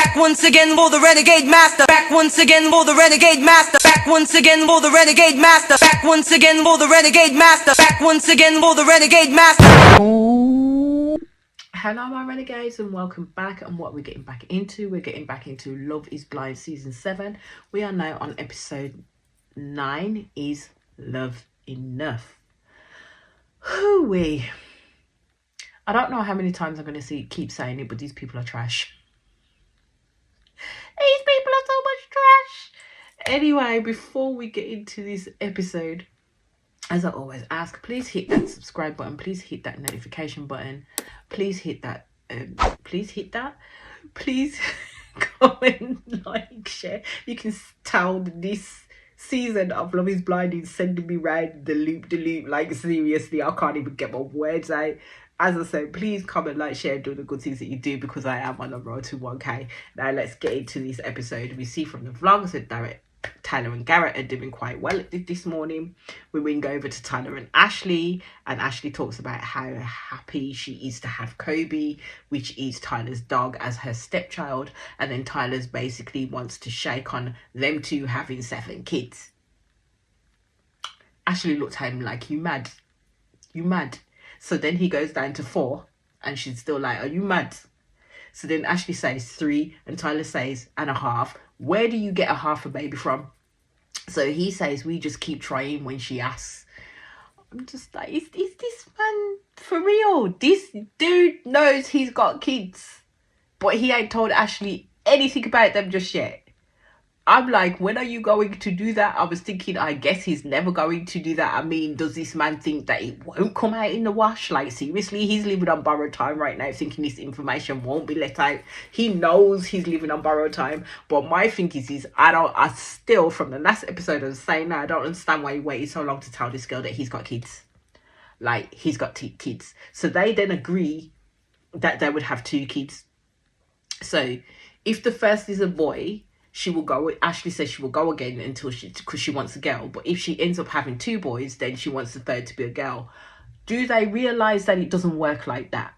Back once again for the renegade master. Back once again for the renegade master. Back once again for the renegade master. Back once again for the renegade master. Back once again for the renegade master. Hello my renegades and welcome back. And what we're getting back into, Love is Blind season 7. We are now on episode 9, Is Love Enough? Hooey. I don't know how many times I'm going to keep saying it, but these people are trash. These people are so much trash. Anyway, before we get into this episode, as I always ask, please hit that subscribe button, please hit that notification button, please hit that please comment, like, share. You can tell this season of Love is Blind is sending me round the loop. Like, seriously, I can't even get my words out. As I said, please comment, like, share, do the good things that you do, because I am on the road to 1K. Now let's get into this episode. We see from the vlogs that Tyler and Garrett are doing quite well this morning. We then go over to Tyler and Ashley talks about how happy she is to have Kobe, which is Tyler's dog, as her stepchild. And then Tyler's basically wants to shake on them two having 7 kids. Ashley looked at him like, you mad? So then he goes down to 4 and she's still like, are you mad? So then Ashley says 3 and Tyler says and a half. Where do you get a half a baby from? So he says, we just keep trying when she asks. I'm just like, is this man for real? This dude knows he's got kids, but he ain't told Ashley anything about them just yet. I'm like, when are you going to do that? I was thinking, I guess he's never going to do that. I mean, does this man think that it won't come out in the wash? Like, seriously, he's living on borrowed time right now, thinking this information won't be let out. He knows he's living on borrowed time. But my thing is I still, from the last episode, I was saying that I don't understand why he waited so long to tell this girl that he's got kids. Like, he's got kids. So they then agree that they would have 2 kids. So if the first is a boy, she will go. Ashley says she will go again because she wants a girl. But if she ends up having 2 boys, then she wants the third to be a girl. Do they realise that it doesn't work like that?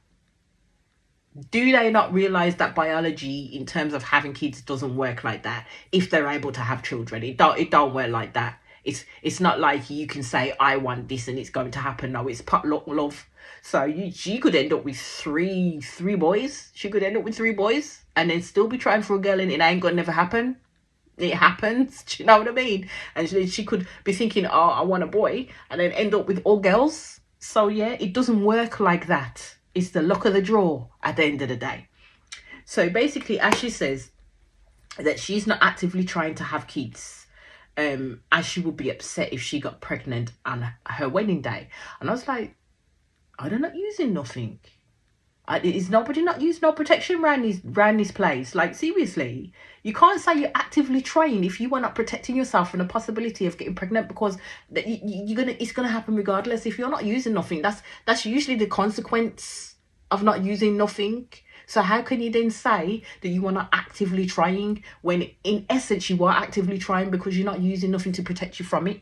Do they not realise that biology, in terms of having kids, doesn't work like that? If they're able to have children, it don't work like that. It's not like you can say, I want this and it's going to happen. No, it's potluck love. So she could end up with three boys. She could end up with 3 boys and then still be trying for a girl, and it ain't gonna never happen. It happens. Do you know what I mean? And she could be thinking, oh, I want a boy, and then end up with all girls. So yeah, it doesn't work like that. It's the luck of the draw at the end of the day. So basically, Ashley says that she's not actively trying to have kids, as she would be upset if she got pregnant on her wedding day. And I was like, are they not using nothing? Is nobody not using no protection around this place? Like, seriously, you can't say you're actively trying if you are not protecting yourself from the possibility of getting pregnant, because it's gonna happen regardless. If you're not using nothing, that's usually the consequence of not using nothing. So how can you then say that you are not actively trying when in essence you are actively trying, because you're not using nothing to protect you from it?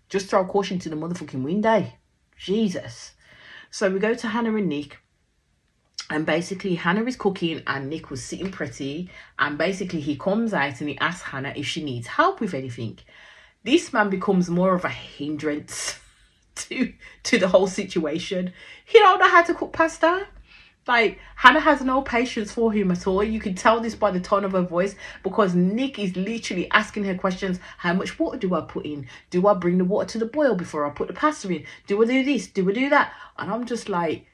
Just throw caution to the motherfucking wind, eh? Jesus. So we go to Hannah and Nick, and basically Hannah is cooking and Nick was sitting pretty, and basically he comes out and he asks Hannah if she needs help with anything. This man becomes more of a hindrance to the whole situation. He don't know how to cook pasta. Like, Hannah has no patience for him at all. You can tell this by the tone of her voice, because Nick is literally asking her questions. How much water do I put in? Do I bring the water to the boil before I put the pasta in? Do I do this? Do I do that? And I'm just like,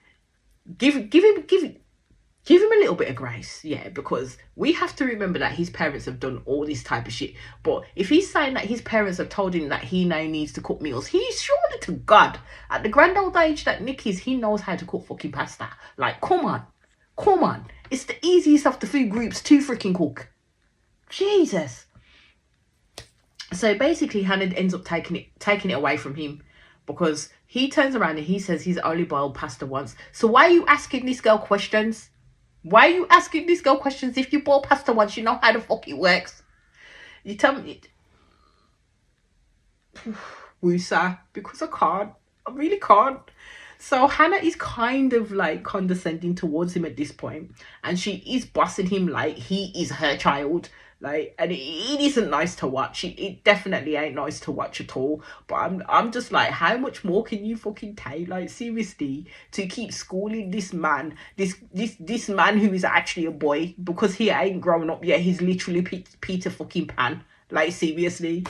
give him a little bit of grace, yeah, because we have to remember that his parents have done all this type of shit. But if he's saying that his parents have told him that he now needs to cook meals, he's surely to God, at the grand old age that Nick is, he knows how to cook fucking pasta. Like, come on. It's the easiest of the food groups to freaking cook. Jesus. So basically, Hannah ends up taking it away from him, because he turns around and he says he's only boiled pasta once. So why are you asking this girl questions? Why are you asking this girl questions? If you boil pasta once, you know how the fuck it works. You tell me. Woosah, because I can't. I really can't. So Hannah is kind of like condescending towards him at this point, and she is bossing him like he is her child. Like, and it isn't nice to watch. It definitely ain't nice to watch at all. But I'm just like, how much more can you fucking take? Like, seriously, to keep schooling this man, this man who is actually a boy, because he ain't grown up yet. He's literally Peter fucking Pan. Like, seriously.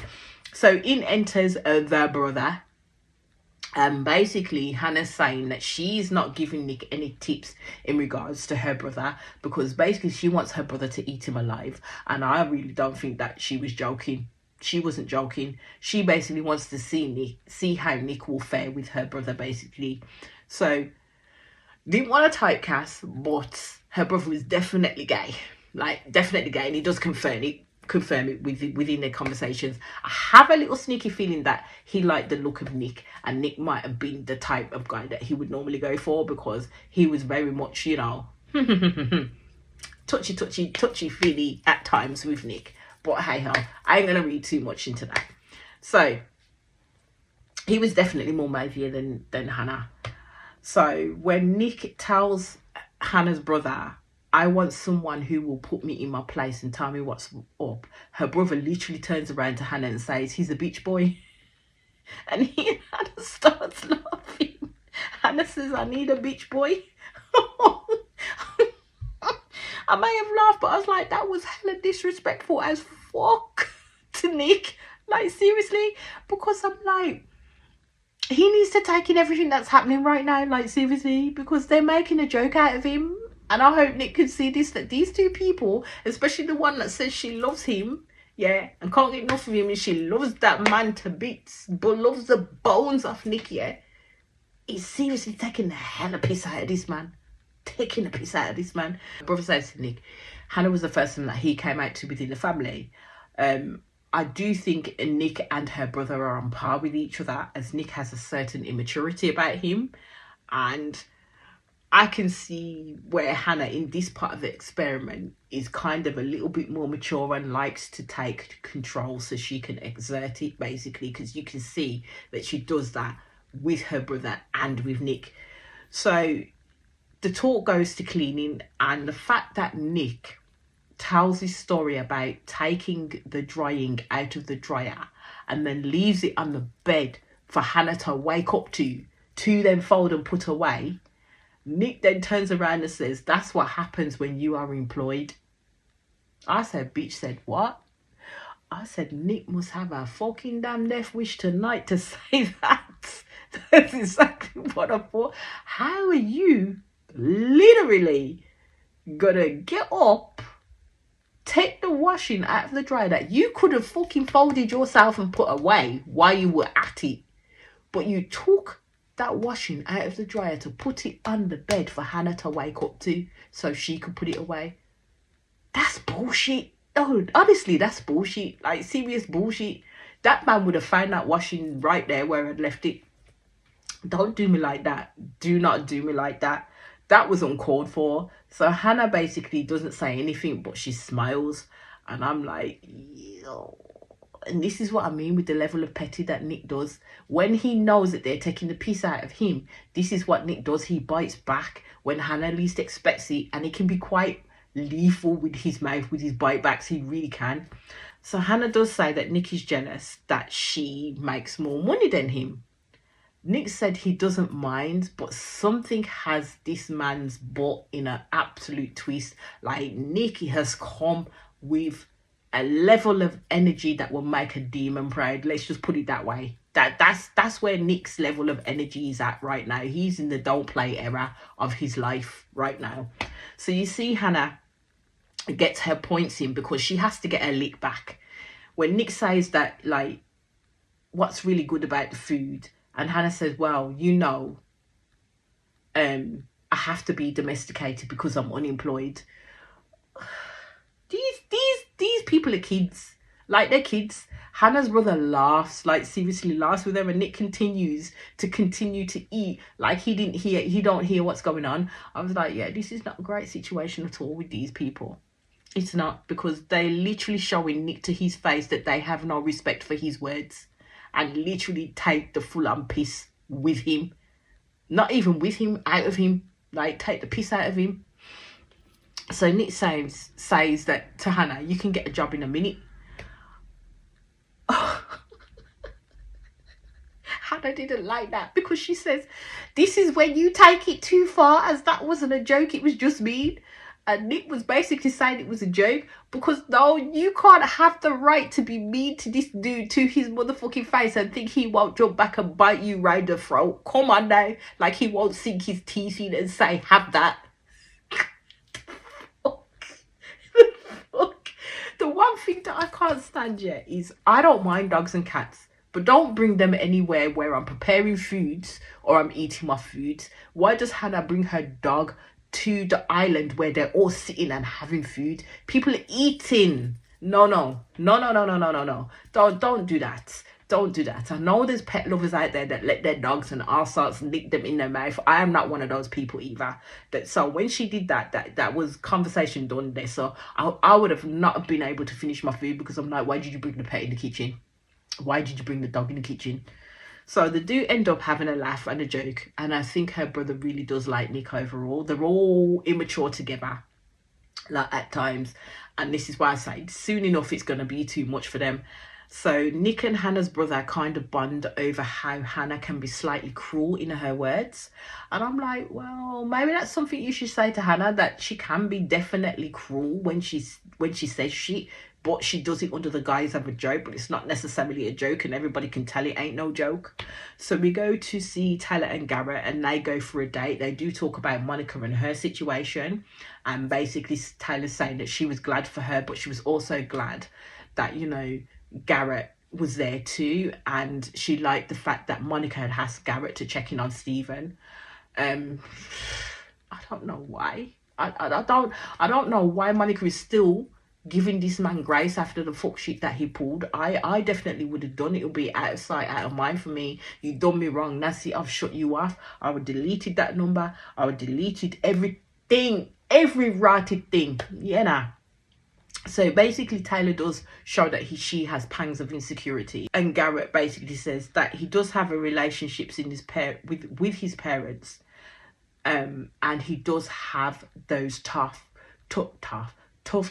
So in enters the brother. Basically Hannah's saying that she's not giving Nick any tips in regards to her brother, because basically she wants her brother to eat him alive, and I really don't think that she was joking. She wasn't joking. She basically wants to see how Nick will fare with her brother, basically. So didn't want to typecast, but her brother was definitely gay, like definitely gay, and he does confirm it within their conversations. I have a little sneaky feeling that he liked the look of Nick, and Nick might have been the type of guy that he would normally go for, because he was very much, you know, touchy feely at times with Nick. But hey ho, I ain't gonna read too much into that. So he was definitely more mavia than Hannah. So when Nick tells Hannah's brother, I want someone who will put me in my place and tell me what's up, her brother literally turns around to Hannah and says, he's a beach boy. And Hannah starts laughing. Hannah says, I need a beach boy. I may have laughed, but I was like, that was hella disrespectful as fuck to Nick. Like, seriously. Because I'm like, he needs to take in everything that's happening right now. Like, seriously. Because they're making a joke out of him. And I hope Nick can see this, that these two people, especially the one that says she loves him, yeah, and can't get enough of him, and she loves that man to bits, but loves the bones off Nick, yeah, he's seriously taking the hell of piss out of this man. Taking the piss out of this man. My brother says to Nick, Hannah was the first one that he came out to within the family. I do think Nick and her brother are on par with each other, as Nick has a certain immaturity about him, and I can see where Hannah in this part of the experiment is kind of a little bit more mature and likes to take control so she can exert it, basically, because you can see that she does that with her brother and with Nick. So the talk goes to cleaning, and the fact that Nick tells his story about taking the drying out of the dryer and then leaves it on the bed for Hannah to wake up to then fold and put away. Nick then turns around and says, that's what happens when you are employed. I said, bitch said, what? I said, Nick must have a fucking damn death wish tonight to say that. That's exactly what I thought. How are you literally gonna get up, take the washing out of the dryer that you could have fucking folded yourself and put away while you were at it, but you took that washing out of the dryer to put it on the bed for Hannah to wake up to so she could put it away? That's bullshit. Oh, honestly, that's bullshit. Like, serious bullshit. That man would have found that washing right there where I'd left it. Don't do me like that. Do not do me like that. That was uncalled for. So Hannah basically doesn't say anything, but she smiles. And I'm like, yo. And this is what I mean with the level of petty that Nick does. When he knows that they're taking the piss out of him, this is what Nick does. He bites back when Hannah least expects it. And he can be quite lethal with his mouth, with his bite backs. He really can. So Hannah does say that Nick is jealous that she makes more money than him. Nick said he doesn't mind, but something has this man's butt in an absolute twist. Like, Nick has come with a level of energy that will make a demon proud. Let's just put it that way. That's where Nick's level of energy is at right now. He's in the don't play era of his life right now. So you see Hannah gets her points in because she has to get her lick back. When Nick says that, like, what's really good about the food, and Hannah says, well, you know, I have to be domesticated because I'm unemployed. These people are kids. Like, they're kids. Hannah's brother laughs, like, seriously laughs with them, and Nick continues to eat like he don't hear what's going on. I was like, yeah, this is not a great situation at all with these people. It's not, because they're literally showing Nick to his face that they have no respect for his words and literally take the full-on piss with him. Not even with him, out of him. Like, take the piss out of him. So Nick says that to Hannah, you can get a job in a minute. Hannah didn't like that because she says, this is when you take it too far, as that wasn't a joke, it was just mean. And Nick was basically saying it was a joke because, no, you can't have the right to be mean to this dude to his motherfucking face and think he won't jump back and bite you round the throat. Come on now. Like, he won't sink his teeth in and say, have that. The one thing that I can't stand yet is, I don't mind dogs and cats, but don't bring them anywhere where I'm preparing foods or I'm eating my foods. Why does Hannah bring her dog to the island where they're all sitting and having food? People are eating. No. Don't do that. Don't do that. I know there's pet lovers out there that let their dogs and all sorts lick them in their mouth. I am not one of those people either. So when she did that was conversation done there. So I would have not been able to finish my food because I'm like, why did you bring the pet in the kitchen? Why did you bring the dog in the kitchen? So they do end up having a laugh and a joke. And I think her brother really does like Nick overall. They're all immature together, like, at times. And this is why I say soon enough it's going to be too much for them. So Nick and Hannah's brother kind of bond over how Hannah can be slightly cruel in her words. And I'm like, well, maybe that's something you should say to Hannah, that she can be definitely cruel when she says shit, but she does it under the guise of a joke, but it's not necessarily a joke and everybody can tell it ain't no joke. So we go to see Tyler and Garrett and they go for a date. They do talk about Monica and her situation, and basically Tyler's saying that she was glad for her, but she was also glad that, you know, Garrett was there too, and she liked the fact that Monica had asked Garrett to check in on Stephen. I don't know why. I don't know why Monica is still giving this man grace after the fuck shit that he pulled. I definitely would have done it. It'll be out of sight, out of mind for me. You done me wrong. That's it. I've shut you off. I would deleted that number. I would deleted everything, every rotted thing. Yeah, nah. So basically Tyler does show that she has pangs of insecurity, and Garrett basically says that he does have a relationships in his with his parents, and he does have those tough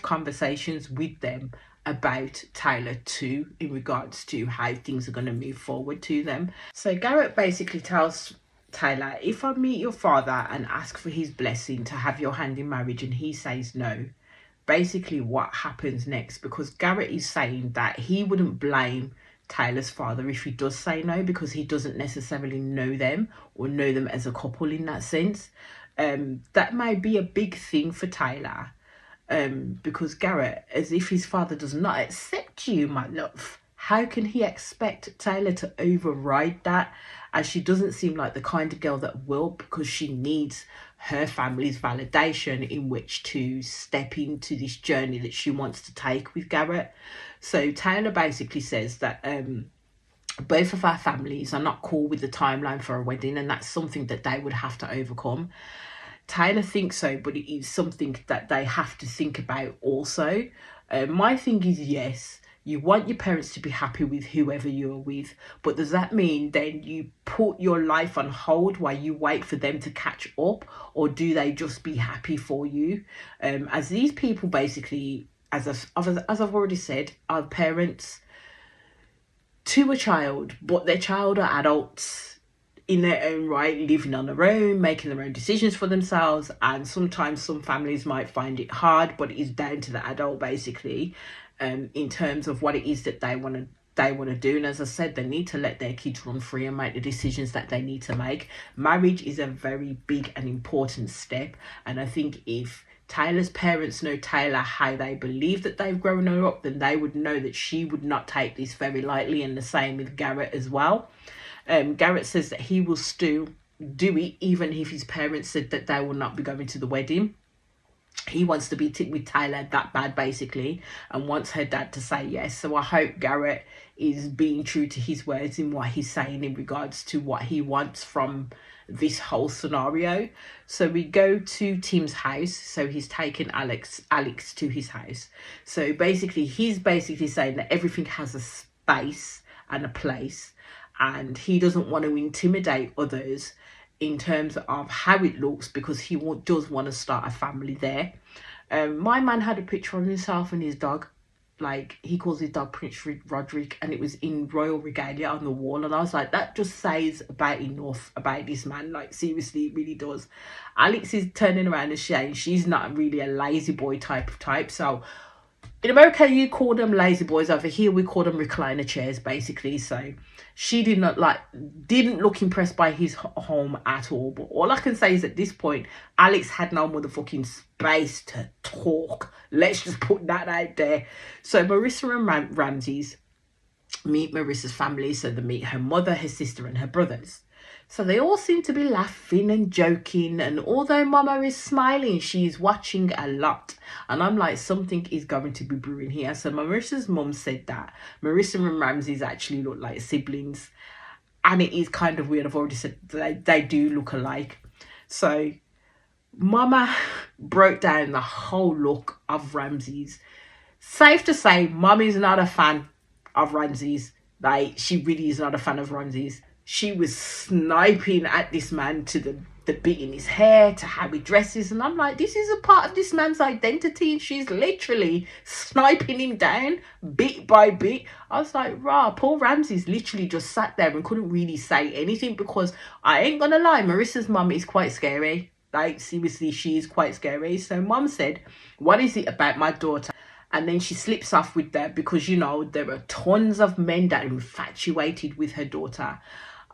conversations with them about Tyler too, in regards to how things are going to move forward to them. So Garrett basically tells Tyler, if I meet your father and ask for his blessing to have your hand in marriage and he says no, basically what happens next, because Garrett is saying that he wouldn't blame Tyler's father if he does say no, because he doesn't necessarily know them or know them as a couple in that sense. That might be a big thing for Tyler, because Garrett, as if his father does not accept you, my love, how can he expect Tyler to override that? As she doesn't seem like the kind of girl that will, because she needs her family's validation in which to step into this journey that she wants to take with Garrett. So Tyler basically says that both of our families are not cool with the timeline for a wedding, and that's something that they would have to overcome. Tyler thinks so, but it is something that they have to think about also. My thing is, yes, you want your parents to be happy with whoever you're with, but does that mean then you put your life on hold while you wait for them to catch up, or do they just be happy for you? As these people basically, as I've already said, are parents to a child, but their child are adults in their own right, living on their own, making their own decisions for themselves, and sometimes some families might find it hard, but it is down to the adult basically, in terms of what it is that they want to do. And as I said, they need to let their kids run free and make the decisions that they need to make. Marriage is a very big and important step, and I think if Tyler's parents know Tyler how they believe that they've grown her up, then they would know that she would not take this very lightly, and the same with Garrett as well. Garrett says that he will still do it even if his parents said that they will not be going to the wedding. He wants to be with Tyler that bad basically, and wants her dad to say yes. So I hope Garrett is being true to his words in what he's saying in regards to what he wants from this whole scenario. So we go to Tim's house. So he's taken Alex to his house. So basically he's basically saying that everything has a space and a place, and he doesn't want to intimidate others in terms of how it looks, because he does want to start a family there. My man had a picture of himself and his dog. Like, he calls his dog Prince Roderick, and it was in royal regalia on the wall. And I was like, that just says about enough about this man. Like, seriously, it really does. Alex is turning around and saying she's not really a lazy boy type. So in America, you call them lazy boys. Over here, we call them recliner chairs, basically. So she didn't look impressed by his home at all. But all I can say is at this point, Alex had no motherfucking space to talk. Let's just put that out there. So Marissa and Ramsey's meet Marissa's family. So they meet her mother, her sister, and her brothers. So they all seem to be laughing and joking, and although Mama is smiling, she's watching a lot. And I'm like, something is going to be brewing here. So Marissa's mum said that Marissa and Ramsey's actually look like siblings. And it is kind of weird. I've already said they do look alike. So Mama broke down the whole look of Ramsey's. Safe to say, Mum is not a fan of Ramsey's. Like, she really is not a fan of Ramsey's. She was sniping at this man, to the bit in his hair, to how he dresses. And I'm like, this is a part of this man's identity. And she's literally sniping him down bit by bit. I was like, rah, Paul Ramsey's literally just sat there and couldn't really say anything, because I ain't gonna lie, Marissa's mum is quite scary. Like, seriously, she is quite scary. So Mum said, what is it about my daughter? And then she slips off with that, because, you know, there are tons of men that are infatuated with her daughter.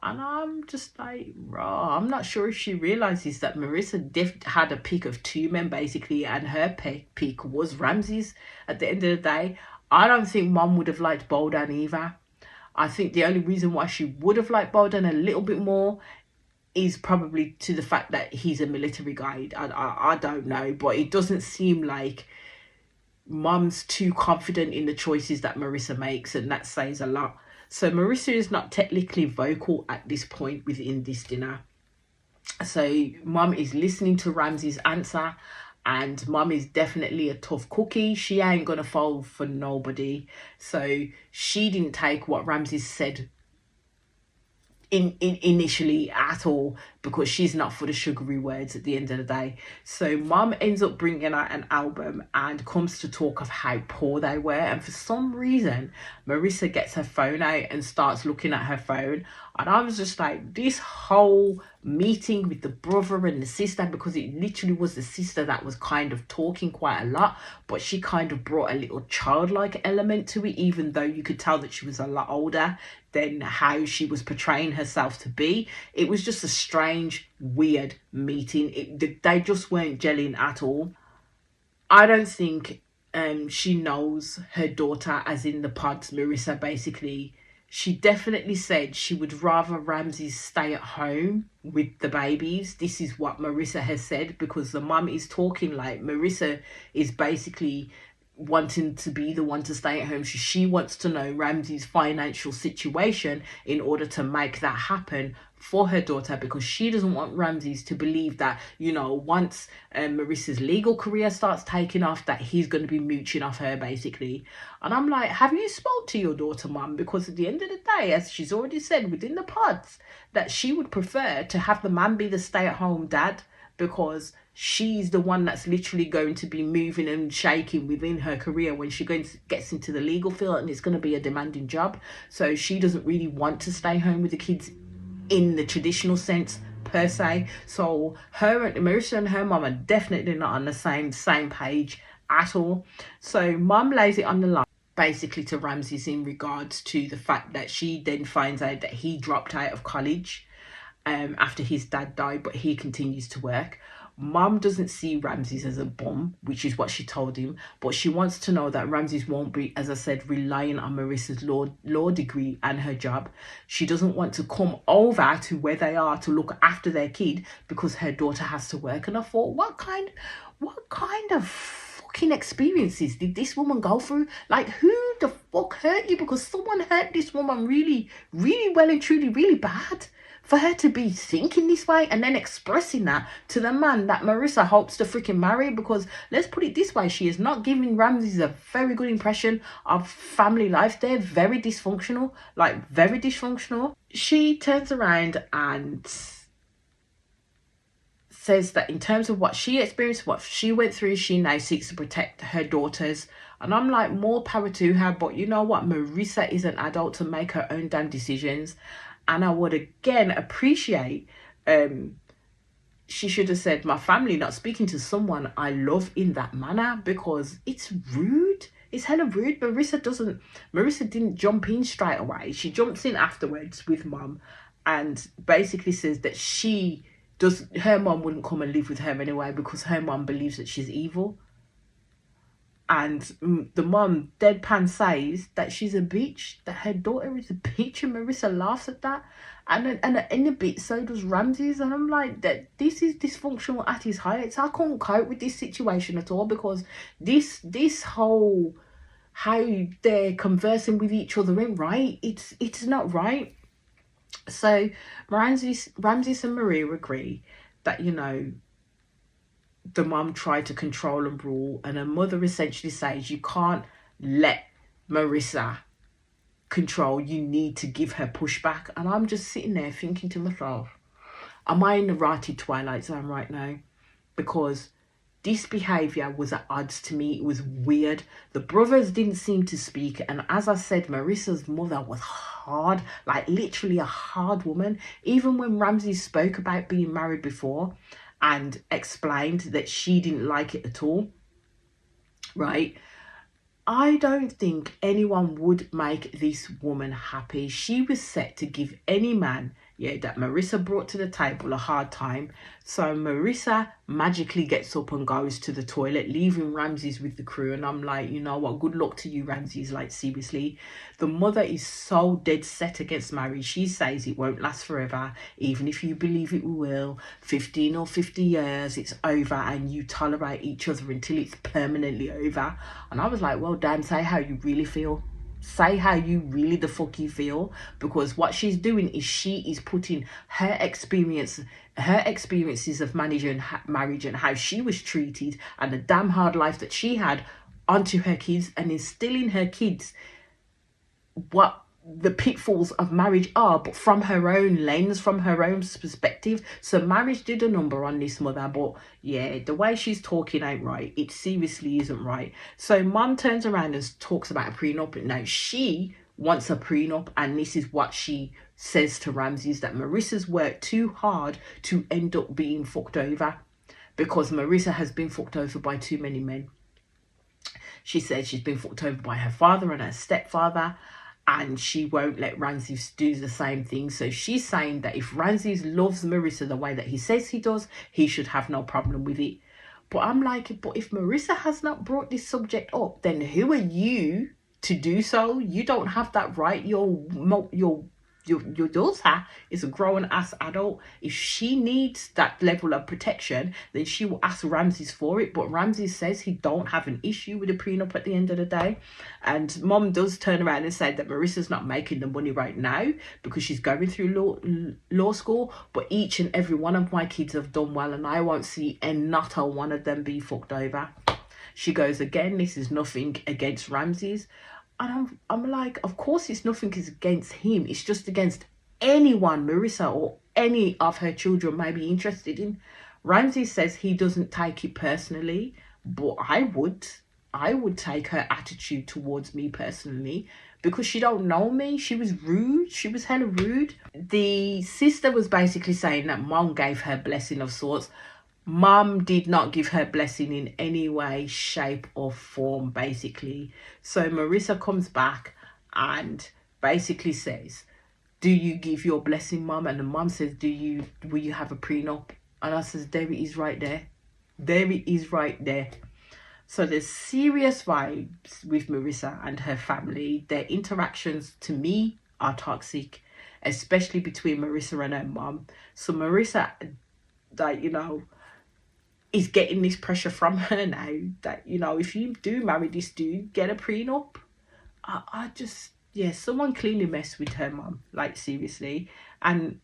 And I'm just like, raw. I'm not sure if she realizes that Marissa had a pick of two men, basically, and her pick was Ramsey's at the end of the day. I don't think Mum would have liked Boldan either. I think the only reason why she would have liked Boldan a little bit more is probably to the fact that he's a military guy. I don't know, but it doesn't seem like Mum's too confident in the choices that Marissa makes, and that says a lot. So Marissa is not technically vocal at this point within this dinner. So Mum is listening to Ramsey's answer, and Mum is definitely a tough cookie. She ain't gonna fold for nobody. So she didn't take what Ramsey said initially at all, because she's not for the sugary words at the end of the day. So Mum ends up bringing out an album and comes to talk of how poor they were, and for some reason Marissa gets her phone out and starts looking at her phone. And I was just like, this whole meeting with the brother and the sister, because it literally was the sister that was kind of talking quite a lot, but she kind of brought a little childlike element to it, even though you could tell that she was a lot older than how she was portraying herself to be. It was just a strange, weird meeting. They just weren't gelling at all. I don't think she knows her daughter, as in the pods, Marissa, basically. She definitely said she would rather Ramsey stay at home with the babies. This is what Marissa has said, because the mum is talking like Marissa is basically wanting to be the one to stay at home. She wants to know Ramsey's financial situation in order to make that happen for her daughter, because she doesn't want Ramsey's to believe that, you know, once Marissa's legal career starts taking off, that he's going to be mooching off her, basically. And I'm like, have you spoke to your daughter, Mum? Because at the end of the day, as she's already said within the pods, that she would prefer to have the man be the stay-at-home dad, because she's the one that's literally going to be moving and shaking within her career when she gets into the legal field, and it's going to be a demanding job. So she doesn't really want to stay home with the kids in the traditional sense, per se. So Marissa and her mum are definitely not on the same page at all. So Mum lays it on the line, basically, to Ramsey's in regards to the fact that she then finds out that he dropped out of college after his dad died, but he continues to work. Mum doesn't see Ramsey's as a bum, which is what she told him, but she wants to know that Ramsey's won't be, as I said, relying on Marissa's law degree and her job. She doesn't want to come over to where they are to look after their kid because her daughter has to work. And I thought, what kind of fucking experiences did this woman go through? Like, who the fuck hurt you? Because someone hurt this woman really, really well and truly, really bad. For her to be thinking this way and then expressing that to the man that Marissa hopes to freaking marry, because let's put it this way, she is not giving Ramsey a very good impression of family life. They're very dysfunctional, like very dysfunctional. She turns around and says that in terms of what she experienced, what she went through, she now seeks to protect her daughters. And I'm like, more power to her. But you know what? Marissa is an adult to make her own damn decisions. And I would again appreciate, she should have said, my family not speaking to someone I love in that manner, because it's rude. It's hella rude. Marissa didn't jump in straight away. She jumps in afterwards with mum and basically says that her mum wouldn't come and live with her anyway because her mum believes that she's evil. And the mum deadpan says that she's a bitch, that her daughter is a bitch, and Marissa laughs at that. And in a bit, so does Ramsey's. And I'm like, that this is dysfunctional at its heights. I can't cope with this situation at all, because this whole, how they're conversing with each other ain't right. It's not right. So Ramses and Maria agree that, you know, the mum tried to control and rule, and her mother essentially says, you can't let Marissa control, you need to give her pushback. And I'm just sitting there thinking to myself, am I in the righted twilight zone right now? Because this behaviour was at odds to me. It was weird. The brothers didn't seem to speak. And as I said, Marissa's mother was hard, like literally a hard woman. Even when Ramsey spoke about being married before and explained that she didn't like it at all, right? I don't think anyone would make this woman happy. She was set to give any man, that Marissa brought to the table, a hard time. So Marissa magically gets up and goes to the toilet, leaving Ramses with the crew. And I'm like, you know what? Good luck to you, Ramses. Like, seriously. The mother is so dead set against marriage. She says it won't last forever. Even if you believe it will. 15 or 50 years, it's over. And you tolerate each other until it's permanently over. And I was like, well, Dan, say how you really feel. Say how you really the fuck you feel, because what she's doing is she is putting her experiences of marriage and how she was treated and the damn hard life that she had onto her kids, and instilling her kids what the pitfalls of marriage are, but from her own lens, from her own perspective. So marriage did a number on this mother, but yeah, the way she's talking ain't right. It seriously isn't right. So mum turns around and talks about a prenup. Now she wants a prenup, and this is what she says to Ramses, that Marissa's worked too hard to end up being fucked over, because Marissa has been fucked over by too many men. She said she's been fucked over by her father and her stepfather, and she won't let Ramses do the same thing. So she's saying that if Ramses loves Marissa the way that he says he does, he should have no problem with it. But I'm like, but if Marissa has not brought this subject up, then who are you to do so? You don't have that right. Your daughter is a grown-ass adult. If she needs that level of protection, then she will ask Ramses for it. But Ramses says he don't have an issue with a prenup at the end of the day. And mom does turn around and say that Marissa's not making the money right now because she's going through law school. But each and every one of my kids have done well, and I won't see not a one of them be fucked over. She goes, again, this is nothing against Ramses. And I'm like, of course it's nothing against him. It's just against anyone Marissa or any of her children may be interested in. Ramsey says he doesn't take it personally, but I would take her attitude towards me personally, because she don't know me. She was rude. She was hella rude. The sister was basically saying that mom gave her blessing of sorts. Mum did not give her blessing in any way, shape or form, basically. So Marissa comes back and basically says, do you give your blessing, mum? And the mum says, will you have a prenup? And I says, there it is right there. There it is right there. So there's serious vibes with Marissa and her family. Their interactions, to me, are toxic, especially between Marissa and her mum. So Marissa, like, you know, is getting this pressure from her now that, you know, if you do marry this dude, get a prenup. I just, someone clearly messed with her mum, like, seriously. And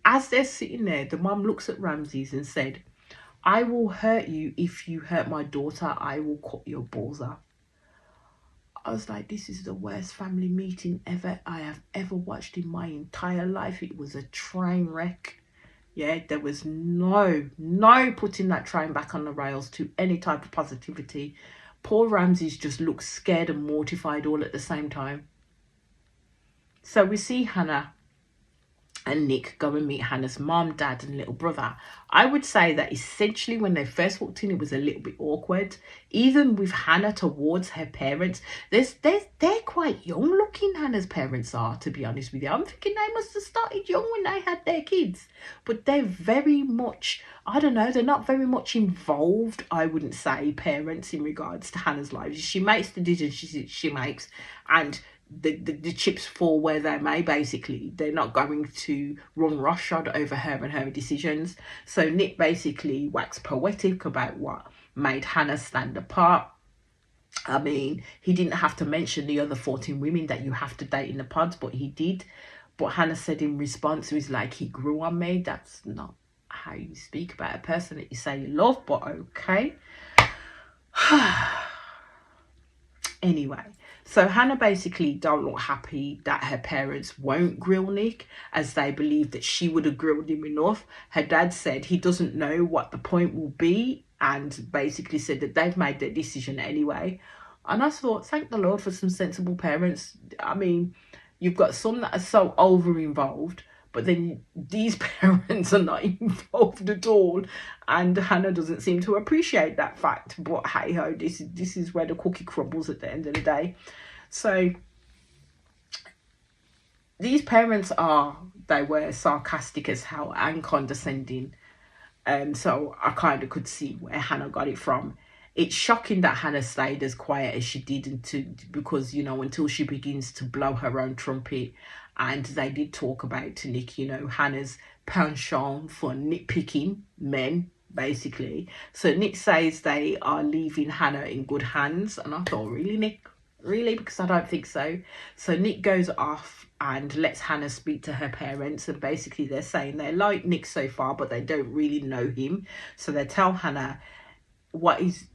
as they're sitting there, the mum looks at Ramses and said, I will hurt you if you hurt my daughter. I will cut your balls off. I was like, this is the worst family meeting I have ever watched in my entire life. It was a train wreck. Yeah, there was no putting that train back on the rails to any type of positivity. Poor Ramsey's just looked scared and mortified all at the same time. So we see Hannah and Nick go and meet Hannah's mom, dad, and little brother. I would say that essentially when they first walked in, it was a little bit awkward. Even with Hannah towards her parents, they're quite young looking, Hannah's parents are, to be honest with you. I'm thinking they must have started young when they had their kids. But they're very much, I don't know, they're not very much involved, I wouldn't say, parents, in regards to Hannah's life. She makes the decisions she makes, and the chips fall where they may. Basically, they're not going to run roughshod over her and her decisions. So Nick basically waxed poetic about what made Hannah stand apart. I mean, he didn't have to mention the other 14 women that you have to date in the pods, but he did. But Hannah said in response, he was like, he grew on me. That's not how you speak about a person that you say you love, but okay. Anyway, so Hannah basically don't look happy that her parents won't grill Nick, as they believe that she would have grilled him enough. Her dad said he doesn't know what the point will be, and basically said that they've made their decision anyway. And I thought, thank the Lord for some sensible parents. I mean, you've got some that are so over involved, but then these parents are not involved at all, and Hannah doesn't seem to appreciate that fact. But hey ho, this is where the cookie crumbles at the end of the day. So these parents they were sarcastic as hell and condescending. So I kind of could see where Hannah got it from. It's shocking that Hannah stayed as quiet as she did, because, you know, until she begins to blow her own trumpet. And they did talk about to Nick, you know, Hannah's penchant for nitpicking men, basically. So Nick says they are leaving Hannah in good hands. And I thought, really, Nick? Really? Because I don't think so. So Nick goes off and lets Hannah speak to her parents. And basically they're saying they like Nick so far, but they don't really know him. So they tell Hannah what is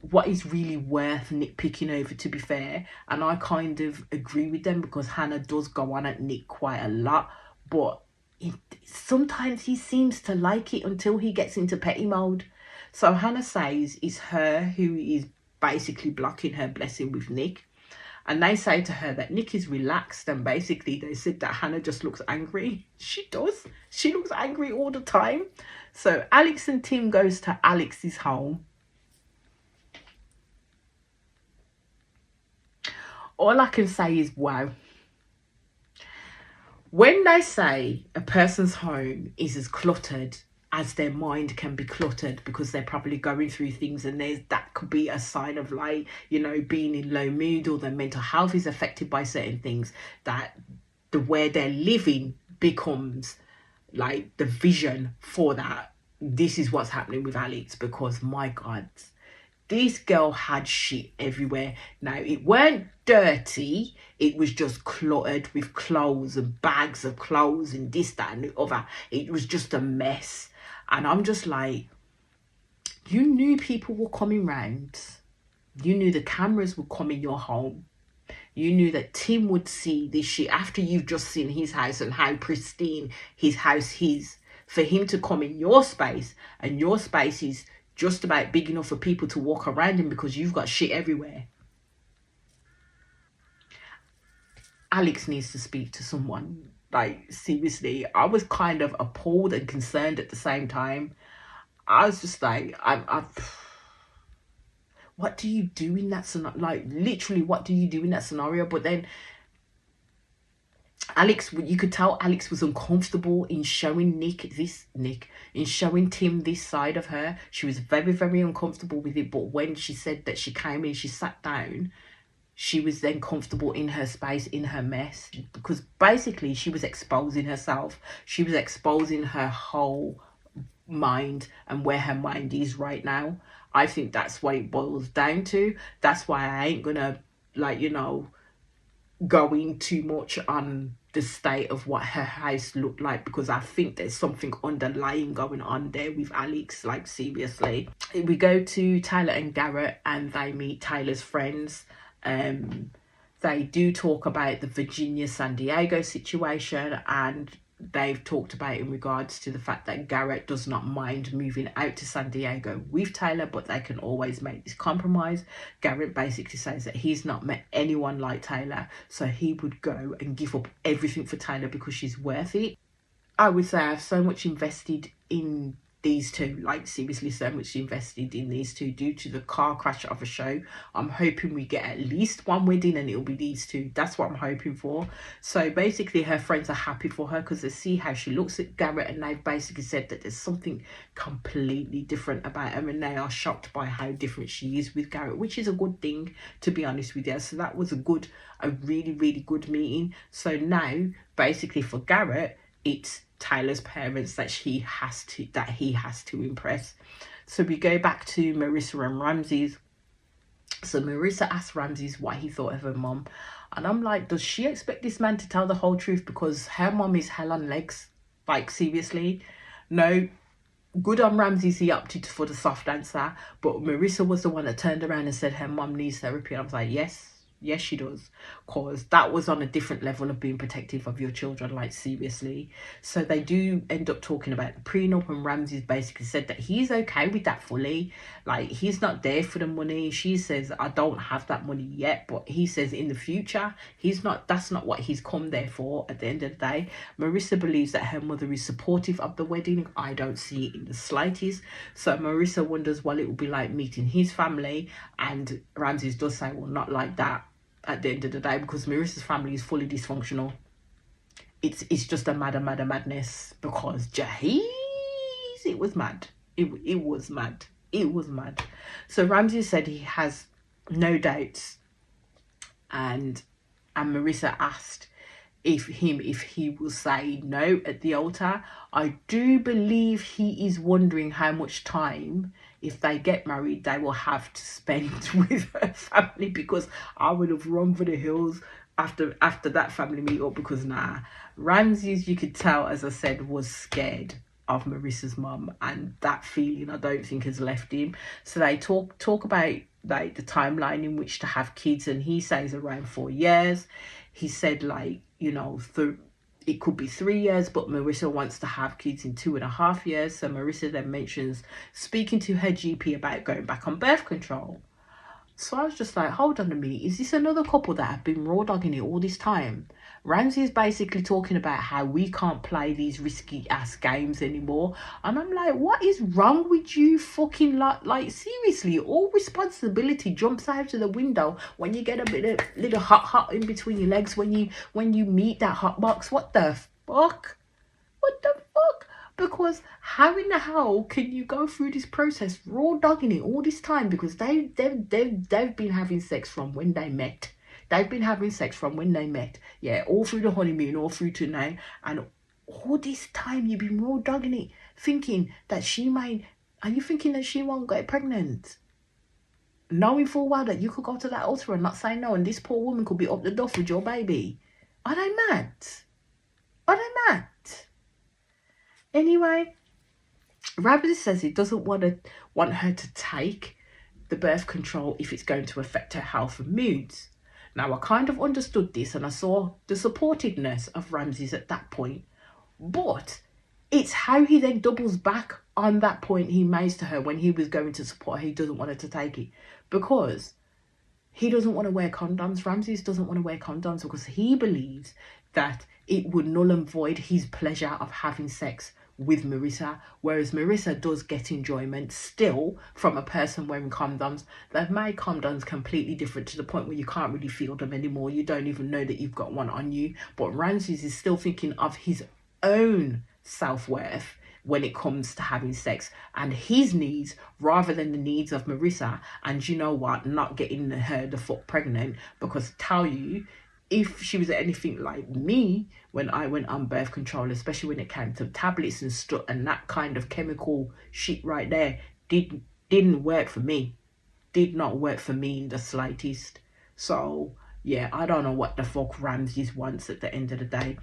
really worth nitpicking over, to be fair. And I kind of agree with them, because Hannah does go on at Nick quite a lot, but sometimes he seems to like it until he gets into petty mode. So Hannah says it's her who is basically blocking her blessing with Nick. And they say to her that Nick is relaxed, and basically they said that Hannah just looks angry. She does. She looks angry all the time. So Alex and Tim goes to Alex's home. All I can say is, wow. When they say a person's home is as cluttered as their mind can be cluttered, because they're probably going through things, and that could be a sign of, like, you know, being in low mood, or their mental health is affected by certain things, that where they're living becomes like the vision for that. This is what's happening with Alex, because my God, this girl had shit everywhere. Now, it weren't dirty. It was just cluttered with clothes and bags of clothes and this, that, and the other. It was just a mess. And I'm just like, you knew people were coming round. You knew the cameras would come in your home. You knew that Tim would see this shit after you've just seen his house and how pristine his house is. For him to come in your space, and your space is just about big enough for people to walk around in, because you've got shit everywhere. Alex needs to speak to someone. Like, seriously, I was kind of appalled and concerned at the same time. I was just like, what do you do in that scenario? Like, literally, what do you do in that scenario? But then Alex, you could tell Alex was uncomfortable in showing in showing Tim this side of her. She was very, very uncomfortable with it. But when she said that she came in, she sat down, she was then comfortable in her space, in her mess, because basically she was exposing herself. She was exposing her whole mind and where her mind is right now. I think that's what it boils down to. That's why I ain't gonna, like, you know, going too much on the state of what her house looked like, because I think there's something underlying going on there with Alex, like, seriously. We go to Tyler and Garrett, and they meet Tyler's friends. They do talk about the Virginia San Diego situation, and they've talked about in regards to the fact that Garrett does not mind moving out to San Diego with Taylor, but they can always make this compromise. Garrett basically says that he's not met anyone like Taylor, so he would go and give up everything for Taylor because she's worth it. I would say I have so much invested in these two, like seriously so much invested in these two due to the car crash of a show. I'm hoping we get at least one wedding and it'll be these two. That's what I'm hoping for. So basically her friends are happy for her because they see how she looks at Garrett, and they've basically said that there's something completely different about her, and they are shocked by how different she is with Garrett, which is a good thing, to be honest with you. So that was a really, really good meeting. So now basically for Garrett, it's Tyler's parents that he has to impress. So we go back to Marissa and Ramsey's. So Marissa asked Ramsey's what he thought of her mom, and I'm like, does she expect this man to tell the whole truth? Because her mom is hell on legs, like seriously. No, good on Ramsey's, he opted for the soft answer, but Marissa was the one that turned around and said her mom needs therapy. And I was like, yes she does, because that was on a different level of being protective of your children, like seriously. So they do end up talking about the prenup, and Ramsey's basically said that he's okay with that fully, like he's not there for the money. She says, I don't have that money yet, but he says in the future that's not what he's come there for. At the end of the day, Marissa believes that her mother is supportive of the wedding. I don't see it in the slightest. So Marissa wonders what it will be like meeting his family, and Ramsey's does say, well, not like that at the end of the day, because Marissa's family is fully dysfunctional. It's just a madness, because jeez, it was mad. It was mad. So Ramsey said he has no doubts, and Marissa asked if he will say no at the altar. I do believe he is wondering how much time, if they get married, they will have to spend with her family, because I would have run for the hills after that family meet up, because Ramsey's, you could tell, as I said, was scared of Marissa's mum, and that feeling I don't think has left him. So they talk about like the timeline in which to have kids, and he says around 4 years. He said, like, you know, it could be 3 years, but Marissa wants to have kids in 2.5 years. So Marissa then mentions speaking to her GP about going back on birth control. So I was just like, hold on a minute, is this another couple that have been raw dogging it all this time? Ramsey is basically talking about how we can't play these risky ass games anymore, and I'm like, what is wrong with you fucking lot? Like seriously, all responsibility jumps out of the window when you get a bit of little hot in between your legs when you meet that hot box. What the fuck? Because how in the hell can you go through this process raw dogging it all this time? Because they've been having sex from when they met. Yeah, all through the honeymoon, all through to now. And all this time you've been raw dogging it, thinking that are you thinking that she won't get pregnant? Knowing full well that you could go to that altar and not say no, and this poor woman could be up the duff with your baby. Are they mad? Anyway, Rabbit says he doesn't want her to take the birth control if it's going to affect her health and moods. Now, I kind of understood this, and I saw the supportiveness of Ramsey's at that point, but it's how he then doubles back on that point he made to her when he was going to support her. He doesn't want her to take it because he doesn't want to wear condoms. Ramsey's doesn't want to wear condoms because he believes that it would null and void his pleasure of having sex with Marissa, whereas Marissa does get enjoyment still from a person wearing condoms. They've made condoms completely different to the point where you can't really feel them anymore. You don't even know that you've got one on you. But Ramsey's is still thinking of his own self-worth when it comes to having sex and his needs rather than the needs of Marissa. And you know what? Not getting her the fuck pregnant, because I tell you, if she was anything like me when I went on birth control, especially when it came to tablets and stuff and that kind of chemical shit right there, didn't work for me. Did not work for me in the slightest. So yeah, I don't know what the fuck Ramsey's wants at the end of the day.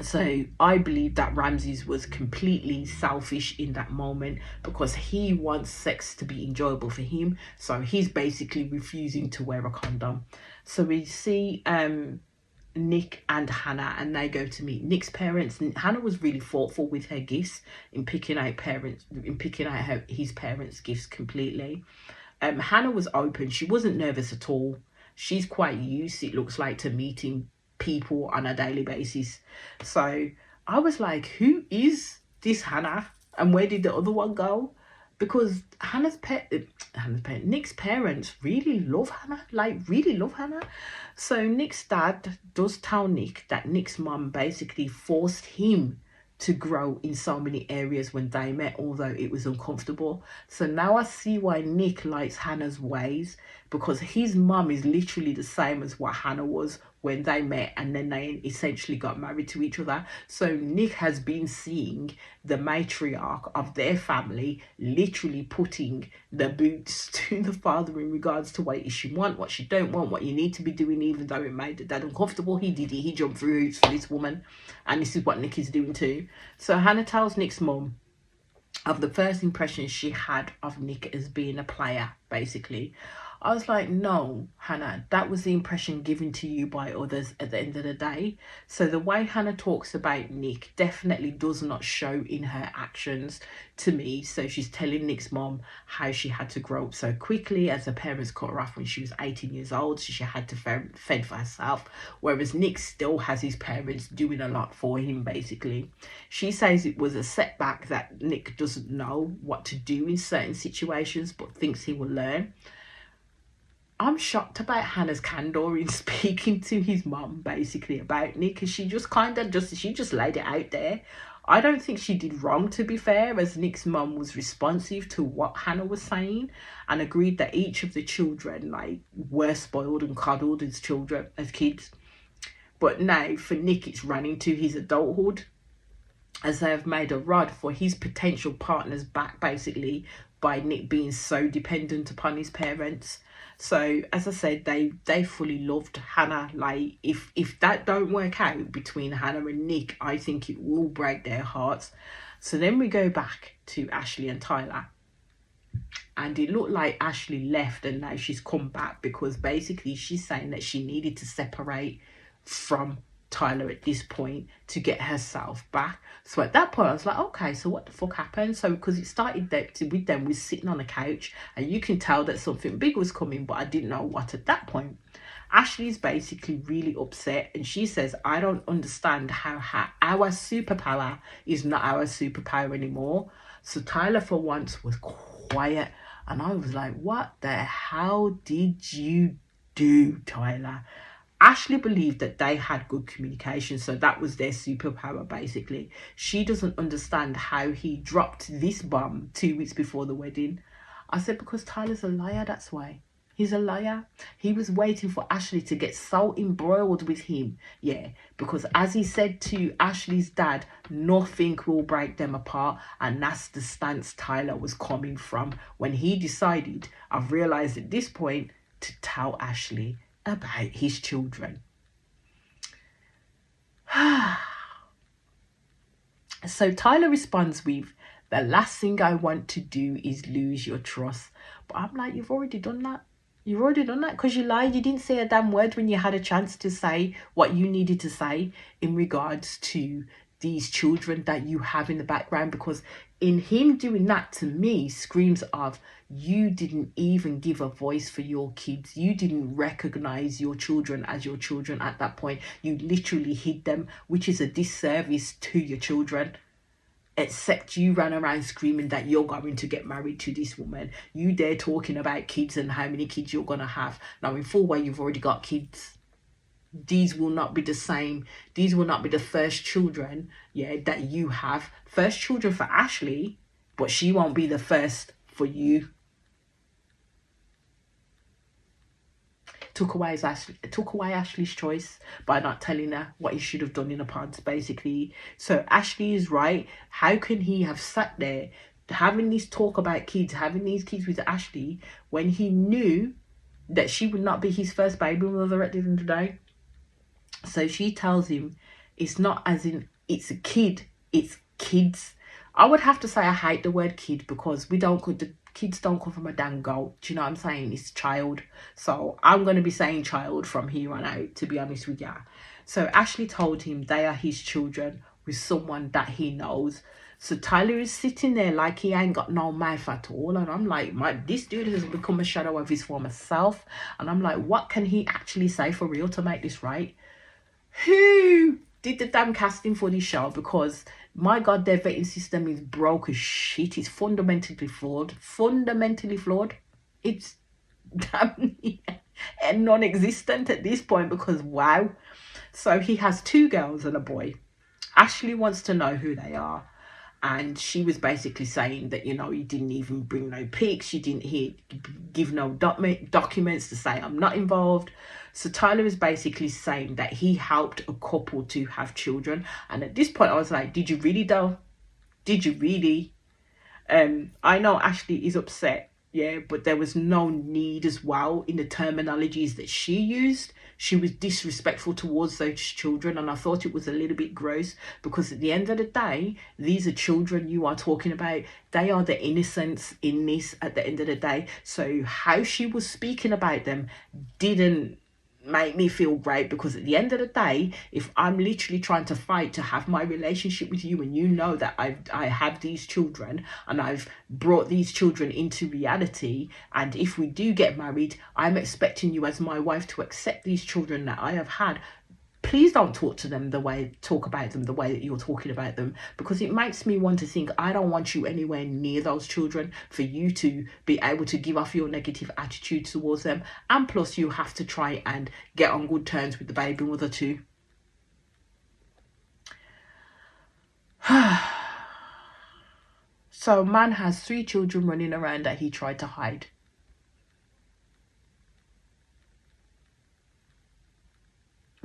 So I believe that Ramsey's was completely selfish in that moment because he wants sex to be enjoyable for him. So he's basically refusing to wear a condom. So we see Nick and Hannah, and they go to meet Nick's parents. And Hannah was really thoughtful with her gifts in picking out his parents' gifts completely. Hannah was open. She wasn't nervous at all. She's quite used, it looks like, to meeting people on a daily basis. So I was like, who is this Hannah? And where did the other one go? Because Nick's parents really love Hannah, really love Hannah. So Nick's dad does tell Nick that Nick's mum basically forced him to grow in so many areas when they met, although it was uncomfortable. So now I see why Nick likes Hannah's ways, because his mum is literally the same as what Hannah was when they met, and then they essentially got married to each other. So Nick has been seeing the matriarch of their family literally putting the boots to the father in regards to what she want, what she don't want, what you need to be doing, even though it made the dad uncomfortable. He did it. He jumped through hoops for this woman, and this is what Nick is doing too. So Hannah tells Nick's mum of the first impression she had of Nick as being a player, basically. I was like, no, Hannah, that was the impression given to you by others at the end of the day. So the way Hannah talks about Nick definitely does not show in her actions to me. So she's telling Nick's mom how she had to grow up so quickly as her parents cut her off when she was 18 years old. So she had to fend for herself. Whereas Nick still has his parents doing a lot for him, basically. She says it was a setback that Nick doesn't know what to do in certain situations, but thinks he will learn. I'm shocked about Hannah's candor in speaking to his mum, basically, about Nick, because she just laid it out there. I don't think she did wrong, to be fair, as Nick's mum was responsive to what Hannah was saying and agreed that each of the children were spoiled and coddled as kids. But now for Nick, it's running to his adulthood, as they have made a rod for his potential partner's back, basically, by Nick being so dependent upon his parents. So as I said, they fully loved Hannah. If that don't work out between Hannah and Nick, I think it will break their hearts. So then we go back to Ashley and Tyler, and it looked like Ashley left and now she's come back, because basically she's saying that she needed to separate from Tyler at this point to get herself back. So at that point I was like, okay, so what the fuck happened? So because it started with them was sitting on a couch, and you can tell that something big was coming, but I didn't know what at that point. Ashley's basically really upset, and she says, I don't understand how our superpower is not our superpower anymore. So Tyler for once was quiet, and I was like, what the hell did you do, Tyler? Ashley believed that they had good communication, so that was their superpower, basically. She doesn't understand how he dropped this bomb 2 weeks before the wedding. I said, because Tyler's a liar, that's why. He's a liar. He was waiting for Ashley to get so embroiled with him. Yeah, because as he said to Ashley's dad, nothing will break them apart. And that's the stance Tyler was coming from when he decided, I've realised at this point, to tell Ashley about his children. So Tyler responds with, the last thing I want to do is lose your trust. But I'm like, you've already done that. You've already done that because you lied. You didn't say a damn word when you had a chance to say what you needed to say in regards to these children that you have in the background, because in him doing that, to me, screams of you didn't even give a voice for your kids. You didn't recognize your children as your children at that point. You literally hid them, which is a disservice to your children. Except you ran around screaming that you're going to get married to this woman. You dare talking about kids and how many kids you're going to have. Now, in full well, you've already got kids. These will not be the same. These will not be the first children, that you have. First children for Ashley, but she won't be the first for you. Took away Ashley's choice by not telling her what he should have done in the pods, basically. So Ashley is right. How can he have sat there having this talk about kids, having these kids with Ashley, when he knew that she would not be his first baby mother at the end of the day? So she tells him it's not as in it's a kid, it's kids. I would have to say I hate the word kid, because we don't Kids don't come from a damn goat. Do you know what I'm saying? It's child. So I'm going to be saying child from here on out, to be honest with you. So Ashley told him they are his children with someone that he knows. So Tyler is sitting there like he ain't got no mouth at all. And I'm like, this dude has become a shadow of his former self. And I'm like, what can he actually say for real to make this right? Who did the damn casting for this show? Because my God, their vetting system is broke as shit. It's fundamentally flawed. Fundamentally flawed. It's damn and non-existent at this point, because wow. So he has 2 girls and a boy. Ashley wants to know who they are. And she was basically saying that, you know, he didn't even bring no pics. He give no documents to say I'm not involved. So Tyler is basically saying that he helped a couple to have children. And at this point, I was like, did you really though? Did you really? I know Ashley is upset, yeah, but there was no need as well in the terminologies that she used. She was disrespectful towards those children, and I thought it was a little bit gross, because at the end of the day, these are children you are talking about. They are the innocents in this at the end of the day. So how she was speaking about them didn't make me feel great, because at the end of the day, if I'm literally trying to fight to have my relationship with you, and you know that I have these children and I've brought these children into reality, and if we do get married, I'm expecting you as my wife to accept these children that I have had. Please don't talk about them the way that you're talking about them, because it makes me want to think I don't want you anywhere near those children for you to be able to give off your negative attitude towards them. And plus, you have to try and get on good terms with the baby mother too. So man has 3 children running around that he tried to hide.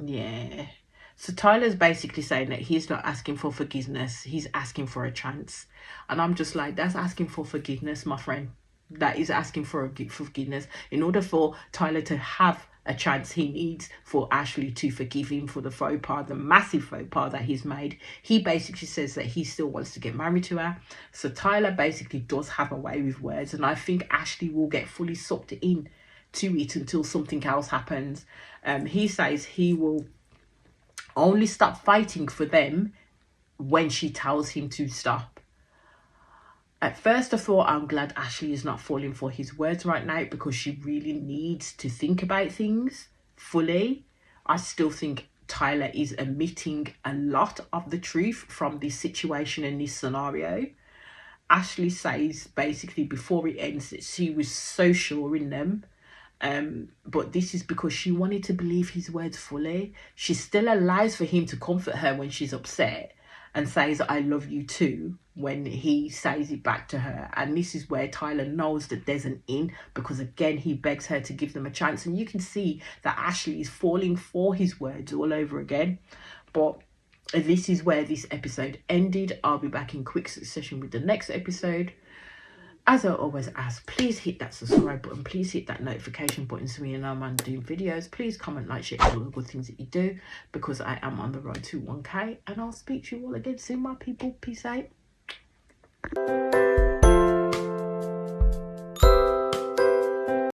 Yeah. So Tyler's basically saying that he's not asking for forgiveness. He's asking for a chance. And I'm just like, that's asking for forgiveness, my friend. That is asking for forgiveness. In order for Tyler to have a chance, he needs for Ashley to forgive him for the faux pas, the massive faux pas that he's made. He basically says that he still wants to get married to her. So Tyler basically does have a way with words. And I think Ashley will get fully sucked in to it until something else happens. He says he will only stop fighting for them when she tells him to stop. At first I thought, I'm glad Ashley is not falling for his words right now, because she really needs to think about things fully. I still think Tyler is omitting a lot of the truth from this situation and this scenario. Ashley says basically before it ends that she was so sure in them. But this is because she wanted to believe his words fully. She still allows for him to comfort her when she's upset and says, I love you too, when he says it back to her. And this is where Tyler knows that there's an in, because again, he begs her to give them a chance. And you can see that Ashley is falling for his words all over again. But this is where this episode ended. I'll be back in quick succession with the next episode. As I always ask, please hit that subscribe button. Please hit that notification button so you know I'm doing videos. Please comment, like, share all the good things that you do, because I am on the road to 1K. And I'll speak to you all again soon, my people. Peace out.